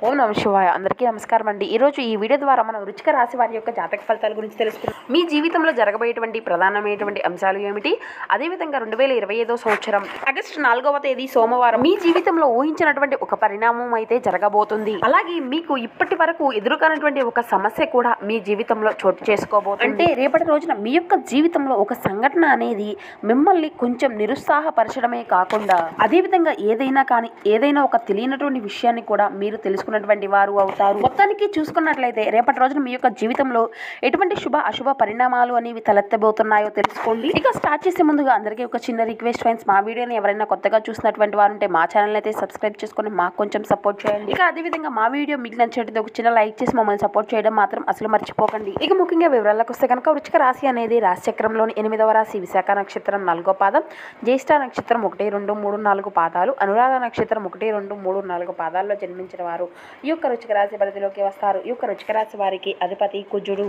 ఓం నమః శివాయ. అందరికీ నమస్కారం అండి. ఈరోజు ఈ వీడియో ద్వారా మనం వృశ్చిక రాశి వారి యొక్క జాతక ఫలితాల గురించి తెలుసుకుందాం. మీ జీవితంలో జరగబోయేటువంటి ప్రధానమైనటువంటి అంశాలు ఏమిటి, అదేవిధంగా 2025 సంవత్సరం ఆగస్టు 4వ తేదీ సోమవారం మీ జీవితంలో ఊహించినటువంటి ఒక పరిణామం అయితే జరగబోతుంది. అలాగే మీకు ఇప్పటి వరకు ఎదురుకానటువంటి ఒక సమస్య కూడా మీ జీవితంలో చోటు చేసుకోబోతుంది. అంటే రేపటి రోజున మీ యొక్క జీవితంలో ఒక సంఘటన అనేది మిమ్మల్ని కొంచెం నిరుత్సాహపరచడమే కాకుండా అదేవిధంగా ఏదైనా ఒక తెలియనటువంటి విషయాన్ని కూడా మీరు తెలుసుకున్నటువంటి వారు అవుతారు. మొత్తానికి చూసుకున్నట్లయితే రేపటి రోజున మీ యొక్క జీవితంలో ఎటువంటి శుభ అశుభ పరిణామాలు అనేవి తలెత్తబోతున్నాయో తెలుసుకోండి. ఇక స్టార్ట్ చేసే ముందుగా అందరికీ ఒక చిన్న రిక్వెస్ట్ ఫ్రెండ్స్, మా వీడియోని ఎవరైనా కొత్తగా చూసినటువంటి వారు ఉంటే మా ఛానల్ అయితే సబ్స్క్రైబ్ చేసుకొని మాకు కొంచెం సపోర్ట్ చేయండి. ఇక అదేవిధంగా మా వీడియో మీకు నచ్చినట్లయితే ఒక చిన్న లైక్ చేసి మమ్మల్ని సపోర్ట్ చేయడం మాత్రం అసలు మర్చిపోకండి. ఇక ముఖ్యంగా వివరాలకు వస్తే కనుక వృశ్చిక రాశి అనేది రాశి చక్రంలోని 8వ రాశి, విశాఖ నక్షత్రం 4వ పాదం, జ్యేష్ఠ నక్షత్రం 1, 2, 3, 4 పాదాలు, అనురాధ నక్షత్రం 1, 2, 3, 4 పాదాల్లో జన్మించిన వారు ఈ యొక్క వృశ్చిక రాశి పరిధిలోకి వస్తారు. ఈ యొక్క వృశ్చిక రాశి వారికి అధిపతి కుజుడు.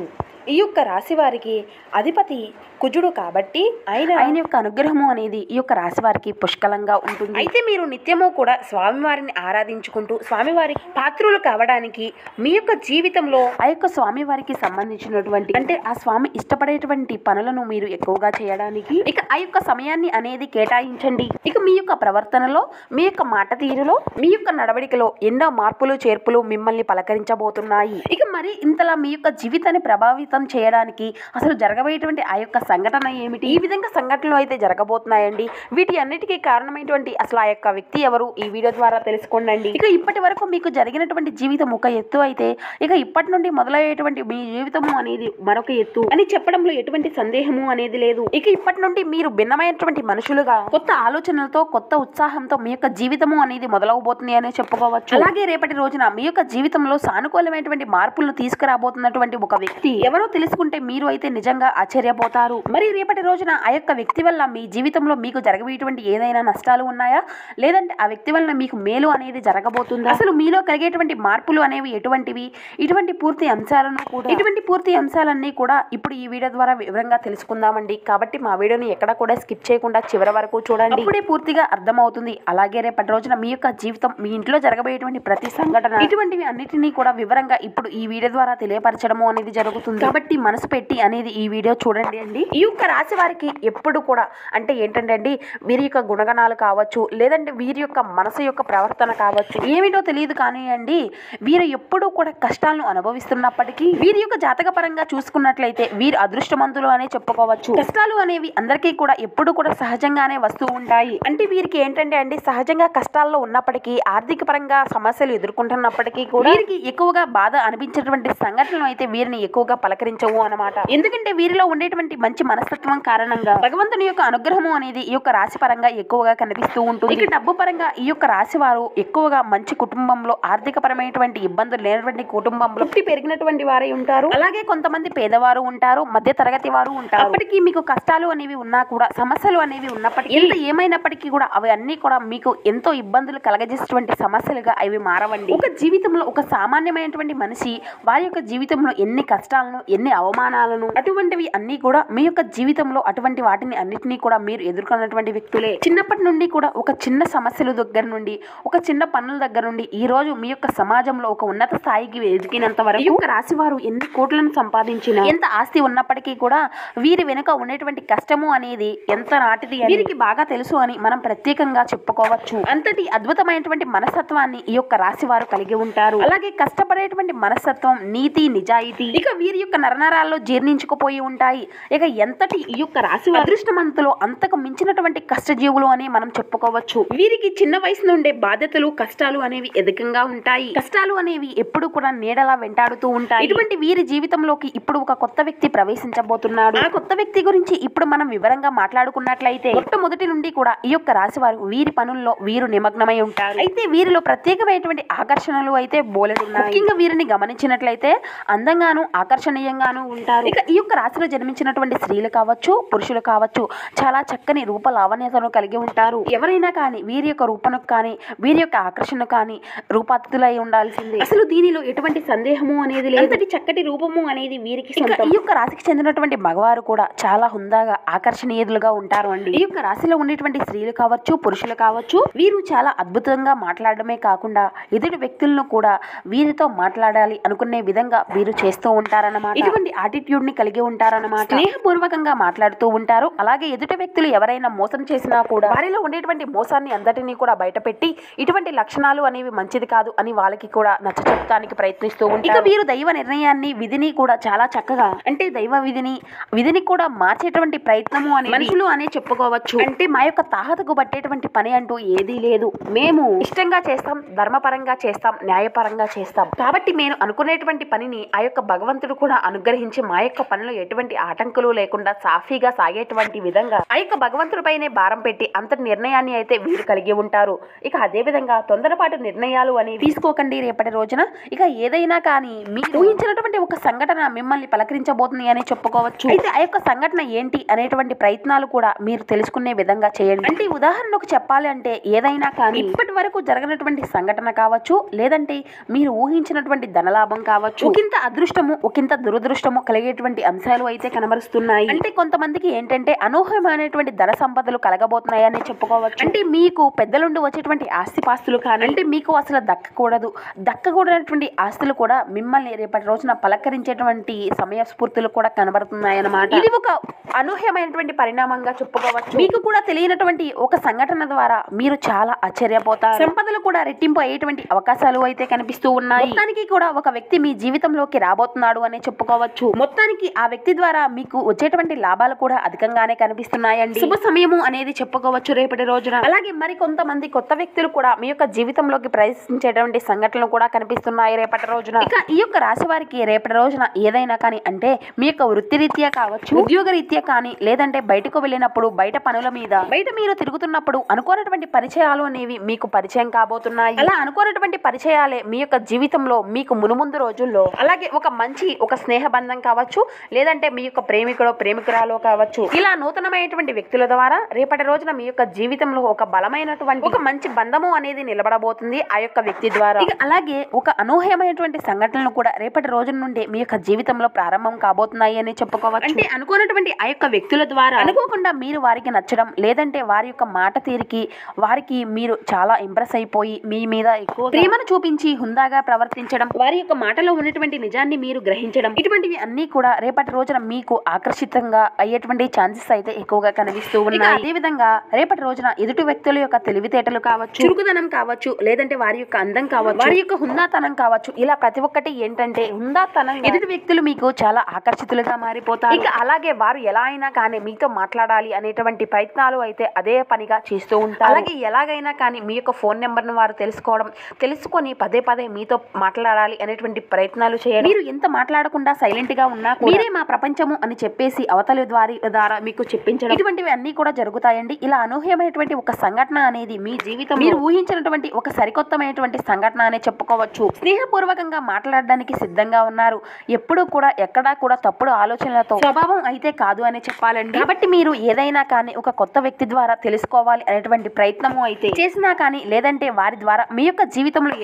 ఈ యొక్క రాశి వారికి అధిపతి కుజుడు కాబట్టి ఆయన యొక్క అనుగ్రహము అనేది ఈ యొక్క రాశి వారికి పుష్కలంగా ఉంటుంది. అయితే మీరు నిత్యము కూడా స్వామివారిని ఆరాధించుకుంటూ స్వామివారికి పాత్రులు కావడానికి మీ యొక్క జీవితంలో ఆ యొక్క స్వామివారికి సంబంధించినటువంటి అంటే ఆ స్వామి ఇష్టపడేటువంటి పనులను మీరు ఎక్కువగా చేయడానికి ఇక ఆ యొక్క సమయాన్ని అనేది కేటాయించండి. ఇక మీ యొక్క ప్రవర్తనలో, మీ యొక్క మాట తీరులో, మీ యొక్క నడవడికలో ఎన్నో మార్పులు చేర్పులు మిమ్మల్ని పలకరించబోతున్నాయి. ఇక మరి ఇంతలా మీ యొక్క జీవితాన్ని ప్రభావితం చేయడానికి అసలు జరగబోయేటువంటి ఆ యొక్క సంఘటన ఏమిటి, ఈ విధంగా సంఘటనలు అయితే జరగబోతున్నాయండి. వీటి అన్నిటికీ కారణమైనటువంటి అసలు ఆ యొక్క వ్యక్తి ఎవరు ఈ వీడియో ద్వారా తెలుసుకోండి. ఇక ఇప్పటి వరకు మీకు జరిగినటువంటి జీవితం ఒక ఎత్తు అయితే ఇక ఇప్పటి నుండి మొదలయ్యేటువంటి మీ జీవితము అనేది మరొక ఎత్తు అని చెప్పడంలో ఎటువంటి సందేహము అనేది లేదు. ఇక ఇప్పటి నుండి మీరు భిన్నమైనటువంటి మనుషులుగా కొత్త ఆలోచనలతో కొత్త ఉత్సాహంతో మీ యొక్క జీవితము అనేది మొదలవబోతుంది అనే చెప్పుకోవచ్చు. అలాగే రేపటి రోజున మీ యొక్క జీవితంలో సానుకూలమైనటువంటి మార్పులను తీసుకురాబోతున్నటువంటి ఒక వ్యక్తి ఎవరో తెలుసుకుంటే మీరు అయితే నిజంగా ఆశ్చర్యపోతారు. మరి రేపటి రోజున ఆ యొక్క వ్యక్తి వల్ల మీ జీవితంలో మీకు జరగబోయేటువంటి ఏదైనా నష్టాలు ఉన్నాయా, లేదంటే ఆ వ్యక్తి వల్ల మీకు మేలు అనేది జరగబోతుందా, అసలు మీలో కలిగేటువంటి మార్పులు అనేవి ఎటువంటివి, ఇటువంటి పూర్తి అంశాలన్నీ కూడా ఇప్పుడు ఈ వీడియో ద్వారా వివరంగా తెలుసుకుందామండి. కాబట్టి మా వీడియోని ఎక్కడ కూడా స్కిప్ చేయకుండా చివరి వరకు చూడండి, ఇప్పుడే పూర్తిగా అర్థమవుతుంది. అలాగే రేపటి రోజున మీ యొక్క జీవితం, మీ ఇంట్లో జరగబోయేటువంటి ప్రతి సంఘటన ఇటువంటివి అన్నిటినీ కూడా వివరంగా ఇప్పుడు ఈ వీడియో ద్వారా తెలియపరచడము అనేది జరుగుతుంది. కాబట్టి మనసు పెట్టి అనేది ఈ వీడియో చూడండి అండి. ఈ యొక్క రాశి వారికి ఎప్పుడు కూడా అంటే ఏంటంటే అండి, వీరి యొక్క గుణగణాలు కావచ్చు, లేదంటే వీరి యొక్క మనసు యొక్క ప్రవర్తన కావచ్చు, ఏమిటో తెలియదు కానీ అండి, వీరు ఎప్పుడూ కూడా కష్టాలను అనుభవిస్తున్నప్పటికీ వీరి యొక్క జాతక పరంగా చూసుకున్నట్లయితే వీరు అదృష్టవంతులు అనే చెప్పుకోవచ్చు. కష్టాలు అనేవి అందరికీ కూడా ఎప్పుడు కూడా సహజంగానే వస్తూ ఉంటాయి. అంటే వీరికి ఏంటంటే అండి, సహజంగా కష్టాల్లో ఉన్నప్పటికీ ఆర్థిక పరంగా సమస్యలు ఎదుర్కొంటున్నప్పటికీ కూడా వీరికి ఎక్కువగా బాధ అనిపించేటువంటి సంఘటనలు అయితే వీరిని ఎక్కువగా పలకరించవు అన్నమాట. ఎందుకంటే వీరిలో ఉండేటువంటి మంచి మనస్తత్వం కారణంగా భగవంతుని యొక్క అనుగ్రహము అనేది ఈ యొక్క రాశి పరంగా ఎక్కువగా కనిపిస్తూ ఉంటుంది. ఇక డబ్బు పరంగా ఈ యొక్క రాశి వారు ఎక్కువగా మంచి కుటుంబంలో, ఆర్థిక పరమైనటువంటి ఇబ్బందులు లేనటువంటి కుటుంబంలో పుట్టి పెరిగినటువంటి వారై ఉంటారు. అలాగే కొంతమంది పేదవారు ఉంటారు, మధ్య తరగతి వారు ఉంటారు. అప్పటికీ మీకు కష్టాలు అనేవి ఉన్నా కూడా, సమస్యలు అనేవి ఉన్నప్పటికీ, ఎంత ఏమైనప్పటికీ కూడా అవి అన్ని కూడా మీకు ఎంతో ఇబ్బందులు కలగజేసేటువంటి సమస్యలుగా అవి మారవండి. ఒక జీవితంలో ఒక సామాన్యమైనటువంటి మనిషి వారి యొక్క జీవితంలో ఎన్ని కష్టాలను, ఎన్ని అవమానాలను, అటువంటివి అన్ని కూడా మీ యొక్క జీవితంలో అటువంటి వాటిని అన్నిటినీ కూడా మీరు ఎదుర్కొన్నటువంటి వ్యక్తులే. చిన్నప్పటి నుండి కూడా ఒక చిన్న సమస్యల దగ్గర నుండి, ఒక చిన్న పనుల దగ్గర నుండి ఈ రోజు మీ యొక్క సమాజంలో ఒక ఉన్నత స్థాయికి ఎదిగినంత వరకు ఈ యొక్క రాశి వారు ఎన్ని కోట్లను సంపాదించినా, ఎంత ఆస్తి ఉన్నప్పటికీ కూడా వీరి వెనుక ఉండేటువంటి కష్టము అనేది ఎంత నాటిది వీరికి బాగా తెలుసు అని మనం ప్రత్యేకంగా చెప్పుకోవచ్చు. అంతటి అద్భుతమైనటువంటి మనస్తత్వాన్ని ఈ యొక్క రాశి వారు కలిగి ఉంటారు. అలాగే కష్టపడేటువంటి మనస్తత్వం, నీతి, నిజాయితీ ఇక వీరి యొక్క నరనరాల్లో జీర్ణించుకుపోయి ఉంటాయి. ఇక ఎంతటి ఈ యొక్క రాశి అదృష్టమంతులు, అంతకు మించినటువంటి కష్టజీవులు అని మనం చెప్పుకోవచ్చు. వీరికి చిన్న వయసు నుండే బాధ్యతలు, కష్టాలు అనేవి అధికంగా ఉంటాయి. కష్టాలు అనేవి ఎప్పుడు కూడా నీడలా వెంటాడుతూ ఉంటాయి. ఇటువంటి వీరి జీవితంలోకి ఇప్పుడు ఒక కొత్త వ్యక్తి ప్రవేశించబోతున్నాడు. ఆ కొత్త వ్యక్తి గురించి ఇప్పుడు మనం వివరంగా మాట్లాడుకున్నట్లయితే మొట్టమొదటి నుండి కూడా ఈ యొక్క రాశి వారు వీరి పనుల్లో వీరు నిమగ్నమై ఉంటారు. అయితే వీరిలో ప్రత్యేకమైనటువంటి ఆకర్షణలు అయితే బోలెడున్నాయి. ముఖ్యంగా వీరిని గమనించినట్లయితే అందంగాను, ఆకర్షణీయంగాను ఉంటారు. ఇక ఈ యొక్క రాశిలో జన్మించినటువంటి స్త్రీలు కావచ్చు, పురుషులు కావచ్చు, చాలా చక్కని రూప లావణ్యతను కలిగి ఉంటారు. ఎవరైనా కానీ వీరి యొక్క రూపను కానీ, వీరి యొక్క ఆకర్షణ కానీ రూపాతిథులై ఉండాల్సిందే. అసలు దీనిలో ఎటువంటి సందేహము అనేది లేదు. అంతటి చక్కటి రూపము అనేది వీరికి సొంతం. ఈ యొక్క రాశికి చెందినటువంటి మగవారు కూడా చాలా హుందాగా, ఆకర్షణీయులుగా ఉంటారు అండి. ఈ యొక్క రాశిలో ఉండేటువంటి స్త్రీలు కావచ్చు, పురుషులు కావచ్చు, వీరు చాలా అద్భుతంగా మాట్లాడడమే కాకుండా ఎదుటి వ్యక్తులను కూడా వీరితో మాట్లాడాలి అనుకునే విధంగా వీరు చేస్తూ ఉంటారన్నమాట. ఇటువంటి యాటిట్యూడ్ ని కలిగి ఉంటారన్నమాట. స్నేహపూర్వకంగా మాట్లాడుతూ ఉంటారు. అలాగే ఎదుటి వ్యక్తులు ఎవరైనా మోసం చేసినా కూడా వారిలో ఉండేటువంటి మోసాన్ని అందరినీ కూడా బయటపెట్టి ఇటువంటి లక్షణాలు అనేవి మంచిది కాదు అని వాళ్ళకి కూడా నచ్చ చెప్తానికి ప్రయత్నిస్తూ ఉంటారు. ఇక వీరు దైవ నిర్ణయాన్ని విధిని కూడా చాలా చక్కగా అంటే దైవ విధిని కూడా మార్చేటువంటి ప్రయత్నము అని మనుషులు అనే చెప్పుకోవచ్చు. అంటే మా యొక్క తాహతకు పట్టేటువంటి పని అంటూ ఏదీ లేదు. మేము ఇష్టంగా చేస్తాం, ధర్మపరంగా చేస్తాం, న్యాయపరంగా చేస్తాం. కాబట్టి మేము అనుకునేటువంటి పనిని ఆ యొక్క భగవంతుడు కూడా అనుగ్రహించి మా యొక్క పనిలో ఎటువంటి ఆటంకులు లేకుండా సాఫీగా సాగేటువంటి విధంగా ఆ యొక్క భగవంతుడిపైనే భారం పెట్టి అంతటి నిర్ణయాన్ని అయితే వీరు కలిగి ఉంటారు. ఇక అదే విధంగా తొందరపాటు నిర్ణయాలు అనేవి తీసుకోకండి రేపటి రోజున. ఇక ఏదైనా కానీ మీరు ఊహించినటువంటి ఒక సంఘటన మిమ్మల్ని పలకరించబోతుంది అని చెప్పుకోవచ్చు. అయితే ఆ యొక్క సంఘటన ఏంటి అనేటువంటి ప్రయత్నాలు కూడా మీరు తెలుసుకునే విధంగా చేయండి. అంటే ఉదాహరణకు చెప్పాలి అంటే ఏదైనా కానీ ఇప్పటి వరకు జరగనటువంటి సంఘటన కావచ్చు, లేదంటే మీరు ఊహించినటువంటి ధనలాభం కావచ్చు, ఒకంత అదృష్టము ఒకంత దురదృష్టము కలిగేటువంటి అంశాలు అయితే కనబరుస్తున్నాయి. అంటే కొంతమందికి ఏంటంటే అనూహ్యమైనటువంటి ధన సంపదలు కలగబోతున్నాయి అని చెప్పుకోవచ్చు. అంటే మీకు పెద్దలుండి వచ్చేటువంటి ఆస్తిపాస్తులు కానీ అంటే మీకు అసలు దక్కకూడనటువంటి ఆస్తులు కూడా మిమ్మల్ని రేపటి రోజున పలకరించేటువంటి సమయస్ఫూర్తులు కూడా కనబడుతున్నాయి అన్నమాట. ఇది ఒక అనూహ్యమైనటువంటి పరిణామంగా చెప్పుకోవచ్చు. మీకు కూడా తెలియనటువంటి ఒక సంఘటన ద్వారా మీరు చాలా ఆశ్చర్యపోతారు. సంపదలు కూడా రెట్టింపు అయ్యేటువంటి అవకాశాలు అయితే కనిపిస్తూ ఉన్నాయి. మొత్తానికి కూడా ఒక వ్యక్తి మీ జీవితంలోకి రాబోతున్నాడు అని చెప్పుకోవచ్చు. మొత్తానికి ఆ వ్యక్తి ద్వారా మీకు వచ్చేటువంటి లాభాలు కూడా అధికంగానే కనిపిస్తున్నాయండి. శుభ సమయము అనేది చెప్పుకోవచ్చు రేపటి రోజున. అలాగే మరి కొంతమంది కొత్త వ్యక్తులు కూడా మీ యొక్క జీవితంలోకి ప్రవేశించేటువంటి సంఘటనలు కూడా కనిపిస్తున్నాయి రేపటి రోజున. ఇక ఈ యొక్క రాశి వారికి రేపటి రోజున ఏదైనా కానీ అంటే మీ యొక్క వృత్తి రీత్యా కావచ్చు, ఉద్యోగ రీత్యా కానీ, లేదంటే బయటకు వెళ్ళినప్పుడు బయట పనుల మీద బయట మీరు తిరుగుతున్నప్పుడు అనుకోనటువంటి పరిచయాలు అనేవి మీకు పరిచయం కాబోతున్నాయి. అలా అనుకోనటువంటి పరిచయాలే మీ యొక్క జీవితంలో మీకు మునుముందు రోజుల్లో అలాగే ఒక స్నేహ బంధం కావచ్చు, లేదంటే మీ యొక్క ప్రేమికురాలో కావచ్చు, ఇలా నూతనమైనటువంటి వ్యక్తుల ద్వారా రేపటి రోజున మీ యొక్క జీవితంలో ఒక బలమైనటువంటి ఒక మంచి బంధము అనేది నిలబడబోతుంది ఆ యొక్క వ్యక్తి ద్వారా. అలాగే ఒక అనూహ్యమైనటువంటి సంఘటనలు కూడా రేపటి రోజు నుండి మీ యొక్క జీవితంలో ప్రారంభం కాబోతున్నాయి అని చెప్పుకోవచ్చు. అంటే అనుకోనటువంటి ఆ యొక్క వ్యక్తుల ద్వారా అనుకోకుండా మీరు వారికి నచ్చడం, లేదంటే వారి యొక్క మాట తీరికి వారికి మీరు చాలా ఇంప్రెస్ అయిపోయి మీ మీద ఎక్కువ ప్రేమను చూపించి హుందాగా ప్రవర్తించడం, వారి యొక్క మాటలో ఉన్నటువంటి నిజాన్ని మీరు గ్రహించడం, ఇటువంటివి అన్ని కూడా రేపటి రోజున మీకు ఆకర్షితంగా అయ్యేటువంటి ఛాన్సెస్ అయితే ఎక్కువగా కనిపిస్తూ ఉన్నాయి. అదే విధంగా రేపటి రోజున ఎదుటి వ్యక్తుల యొక్క తెలివితేటలు కావచ్చు, చురుకుదనం కావచ్చు, లేదంటే వారి యొక్క అందం కావచ్చు, వారి యొక్క హుందాతనం కావచ్చు, ఇలా ప్రతి ఒక్కటి ఏంటంటే హుందాతనం ఎదుటి వ్యక్తులు మీకు చాలా ఆకర్షితులుగా మారిపోతారు. ఇక అలాగే వారు ఎలా అయినా కానీ మీతో మాట్లాడాలి అనేటువంటి ప్రయత్నాలు అయితే అదే పనిగా చేస్తూ ఉంటారు. అలాగే ఎలాగైనా కానీ మీ యొక్క ఫోన్ నెంబర్ను వారు తెలుసుకొని పదే మీతో మాట్లాడాలి అనేటువంటి ప్రయత్నాలు చేయండి. మీరు ఎంత మాట్లాడకుండా సైలెంట్ గా ఉన్నా మీరే మా ప్రపంచము అని చెప్పేసి అవతలి ద్వారా మీకు చెప్పించడం, ఇటువంటివి అన్ని కూడా జరుగుతాయండి. ఇలా అనూహ్యమైనటువంటి ఒక సంఘటన అనేది మీ జీవితం మీరు ఊహించినటువంటి ఒక సరికొత్తమైనటువంటి సంఘటన అనే చెప్పుకోవచ్చు. స్నేహపూర్వకంగా మాట్లాడడానికి సిద్ధంగా ఉన్నారు. ఎప్పుడూ కూడా ఎక్కడా కూడా తప్పుడు ఆలోచనలతో స్వభావం అయితే కాదు అని చెప్పాలండి. కాబట్టి మీరు ఏదైనా కానీ ఒక కొత్త వ్యక్తి ద్వారా తెలుసుకోవాలి అనేటువంటి ప్రయత్నము అయితే చేసినా కానీ, లేదంటే వారి ద్వారా మీ యొక్క జీవితంలో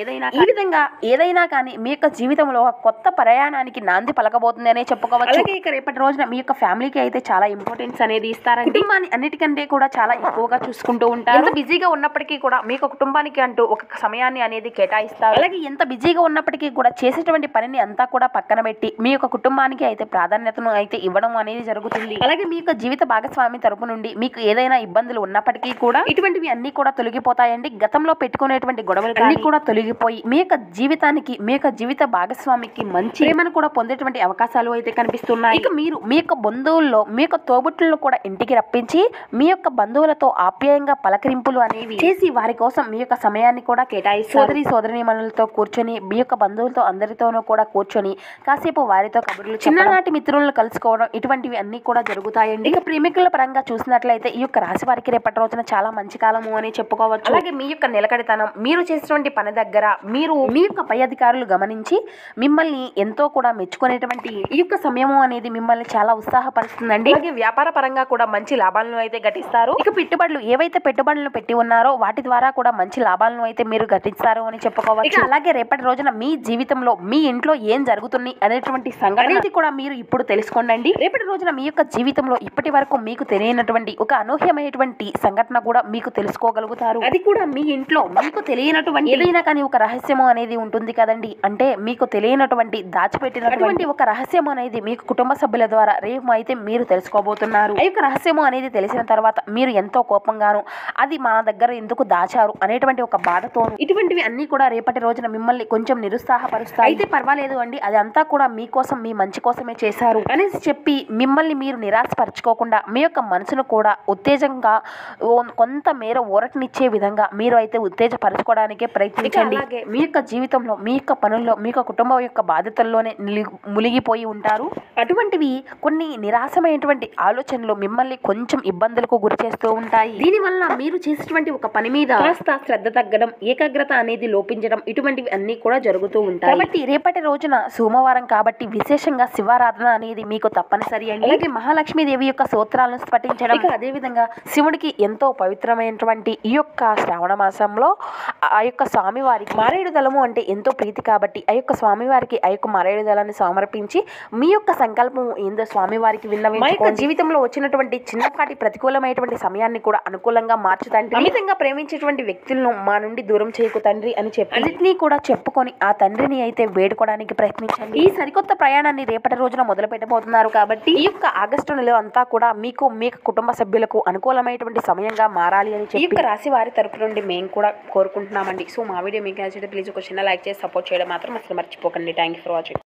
ఏదైనా కానీ మీ యొక్క జీవితంలో ఒక కొత్త ప్రయాణానికి నాంది పలకబోతుంది అనే చెప్పుకోవచ్చు. అలాగే ఇక రేపటి రోజున మీ యొక్క ఫ్యామిలీకి అయితే చాలా ఇంపార్టెన్స్ అనేది ఇస్తారండి. కుటుంబాన్ని అన్నిటికంటే కూడా చాలా ఎక్కువగా చూసుకుంటూ ఉంటారు. ఎంత బిజీగా ఉన్నప్పటికీ కూడా మీ యొక్క కుటుంబానికి అంటూ ఒక సమయాన్ని అనేది కేటాయిస్తారు. అలాగే ఎంత బిజీగా ఉన్నప్పటికీ కూడా చేసేటువంటి పనిని అంతా కూడా పక్కన పెట్టి మీ యొక్క కుటుంబానికి అయితే ప్రాధాన్యతను అయితే ఇవ్వడం అనేది జరుగుతుంది. అలాగే మీ యొక్క జీవిత భాగస్వామి తరపు నుండి మీకు ఏదైనా ఇబ్బందులు ఉన్నప్పటికీ కూడా ఇటువంటివి అన్ని కూడా తొలగిపోతాయండి. గతంలో పెట్టుకునేటువంటి గొడవలు అన్ని కూడా తొలగిపోయి మీ యొక్క జీవితానికి మీ యొక్క జీవిత భాగస్వామికి మంచి ప్రేమను కూడా పొందేటువంటి అవకాశాలు అయితే కనిపిస్తున్నాయి. ఇక మీరు మీ యొక్క బంధువుల్లో మీ యొక్క తోబుట్టులను కూడా ఇంటికి రప్పించి మీ యొక్క బంధువులతో ఆప్యాయంగా పలకరింపులు అనేవి చేసి వారి కోసం మీ యొక్క సమయాన్ని కూడా కేటాయిస్తారు. సోదరీమణులతో కూర్చొని మీ యొక్క బంధువులతో అందరితోనూ కూడా కూర్చొని కాసేపు వారితో కబుర్లు, చిన్ననాటి మిత్రులను కలుసుకోవడం, ఇటువంటివి అన్ని కూడా జరుగుతాయండి. ఇక ప్రేమికుల పరంగా చూసినట్లయితే ఈ యొక్క రాశి వారికి రేపటి రోజున చాలా మంచి కాలము అని చెప్పుకోవచ్చు. అలాగే మీ యొక్క నిలకడతనం, మీరు చేసినటువంటి పని దగ్గర మీరు మీ యొక్క పై అధికారులు గమనించి మిమ్మల్ని ఎంతో కూడా మెచ్చుకునేటువంటి ఈ యొక్క సమయము అనేది మిమ్మల్ని చాలా ఉత్సాహపరుస్తుందండి. అలాగే వ్యాపార పరంగా కూడా మంచి లాభాలను అయితే గటిస్తారు. ఇక ఏవైతే పెట్టుబడులను పెట్టి ఉన్నారో వాటి ద్వారా కూడా మంచి లాభాలను అయితే మీరు గటిస్తారు అని చెప్పుకోవచ్చు. అలాగే రేపటి రోజున మీ జీవితంలో మీ ఇంట్లో ఏం జరుగుతుంది అనేటువంటి సంఘటన కూడా మీరు ఇప్పుడు తెలుసుకోండి. రేపటి రోజున మీ యొక్క జీవితంలో ఇప్పటి వరకు మీకు తెలియనటువంటి ఒక అనూహ్యమైనటువంటి సంఘటన కూడా మీకు తెలుసుకోగలుగుతారు. అది కూడా మీ ఇంట్లో మీకు తెలియనటువంటి ఏదైనా కానీ ఒక రహస్యము అనేది ఉంటుంది కదండి. అంటే మీకు తెలియనటువంటి దాచిపెట్టినటువంటి ఒక రహస్యము అనేది మీకు కుటుంబ సభ్యుల ద్వారా రేపు అయితే మీరు తెలుసుకోబోతున్నారు. ఈ యొక్క రహస్యము అనేది తెలిసిన తర్వాత మీరు ఎంతో కోపంగాను అది మన దగ్గర ఎందుకు దాచారు అనేటువంటి ఒక బాధతోను ఇటువంటివి అన్ని కూడా రేపటి రోజున మిమ్మల్ని కొంచెం నిరుత్సాహపరుస్తాయి. అయితే పర్వాలేదు అండి, అది అంతా కూడా మీకోసం మీ మంచి కోసమే చేశారు అనేసి చెప్పి మిమ్మల్ని మీరు నిరాశపరచుకోకుండా మీ యొక్క మనసును కూడా ఉత్తేజంగా కొంత మేర ఊరటనిచ్చే విధంగా మీరు అయితే ఉత్తేజపరచుకోవడానికే ప్రయత్నించండి. అలాగే మీ యొక్క జీవితంలో మీ యొక్క పనుల్లో మీ యొక్క కుటుంబం యొక్క బాధ్యతల్లోనే మునిగిపోయి ఉంటారు. అటువంటివి కొన్ని నిరాశమైనటువంటి ఆలోచనలు మిమ్మల్ని కొంచెం ఇబ్బందులకు గురి చేస్తూ ఉంటాయి. దీనివల్ల మీరు చేసేటువంటి ఒక పని మీద కాస్త శ్రద్ధ తగ్గడం, ఏకాగ్రత అనేది లోపించడం ఇటువంటివి అన్ని కూడా జరుగుతూ ఉంటాయి. కాబట్టి రేపటి రోజున సోమవారం కాబట్టి విశేషంగా శివారాధన అనేది మీకు తప్పనిసరి అండి. అలాగే మహాలక్ష్మీదేవి యొక్క స్తోత్రాలను పఠించడం, అదే విధంగా శివుడికి ఎంతో పవిత్రమైనటువంటి ఈ యొక్క శ్రావణ మాసంలో ఆ యొక్క స్వామివారికి మారేడు దళము అంటే ఎంతో ప్రీతి కాబట్టి ఆ యొక్క స్వామివారికి ఆ యొక్క మారేడు దళాన్ని సమర్పించి మీ యొక్క సంకల్పం ఏందో స్వామివారికి విన్నవించుకోండి. మా యొక్క జీవితంలో వచ్చినటువంటి చిన్నపాటి ప్రతికూలమైనటువంటి సమయాన్ని కూడా అనుకూలంగా మార్చుతండి. అమితంగా ప్రేమించేటువంటి వ్యక్తులను మా నుండి దూరం చేయకు తండ్రి అని చెప్పి అన్నిటినీ కూడా చెప్పుకొని ఆ తండ్రిని అయితే వేడుకోవడానికి ప్రయత్నించండి. ఈ సరికొత్త ప్రయాణాన్ని రేపటి రోజున మొదలు పెట్టబోతున్నారు కాబట్టి ఈ యొక్క ఆగస్టు నెల అంతా కూడా మీకు మీ కుటుంబ సభ్యులకు అనుకూలమైనటువంటి సమయంగా మారాలి అని చెప్పి ఈ యొక్క రాశి వారి తరపు నుండి మేము కూడా కోరుకుంటున్నామండి. సో మా వీడియో మీకు నచ్చితే ప్లీజ్ ఒక చిన్న లైక్ చేసి సపోర్ట్ చేయడం మాత్రం అసలు మర్చిపోకండి. Thank you for watching.